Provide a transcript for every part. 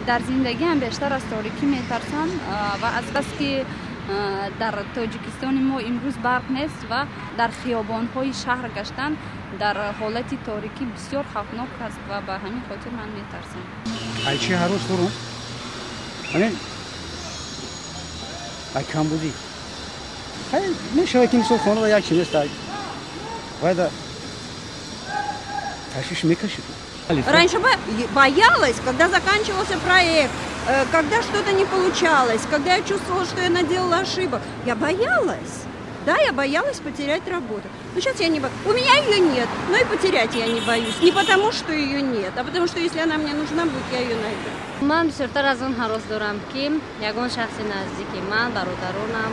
дар зиндагиам бештар аз торикӣ метарсам ва аз бas ки дар тоҷикистони мо имрӯз барқ нест ва дар хиёбонҳои шаҳр гаштан дар ҳолати торикӣ бисёр хавфнок аст ва ба ҳамин хотир ман метарсам. Айчи ҳарос дорам. ай камбудӣ. Мешавад ки мисол хонада як чи нест. Вайда ташвиш мекашид. Раньше боялась, когда заканчивался проект, когда что-то не получалось, когда я чувствовала, что я наделала ошибок. Я боялась. Да, я боялась потерять работу. Но сейчас я не боюсь. У меня ее нет, но и потерять я не боюсь. Не потому, что ее нет, а потому, что если она мне нужна будет, я ее найду. Ман бисёртар аз он ҳарос дорам ки ягон шахси наздики ман, бародаронам,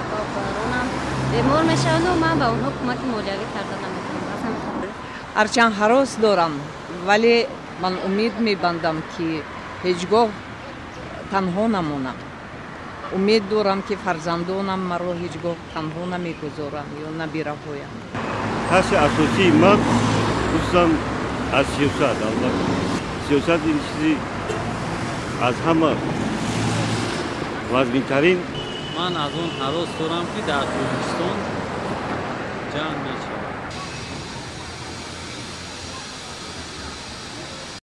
акабаронам бемор мешаванд ва ман ба онҳо кӯмаки молиявӣ карда наметавонам. Ҳарчанд ҳарос дорам, вале ман умид мебандам ки ҳеҷ гоҳ танҳо намонам. умед дорам ки фарзандонам маро ҳеҷ гоҳ танҳо намегузоранд ё набираҳоянд. Таси асосии ман хусусан аз сиёсат. Албатта сиёсат ин чизи аз ҳама вазнинтарин. Ман аз он ҳарос дорам ки дар Тоҷикистон ҷанг мешавад.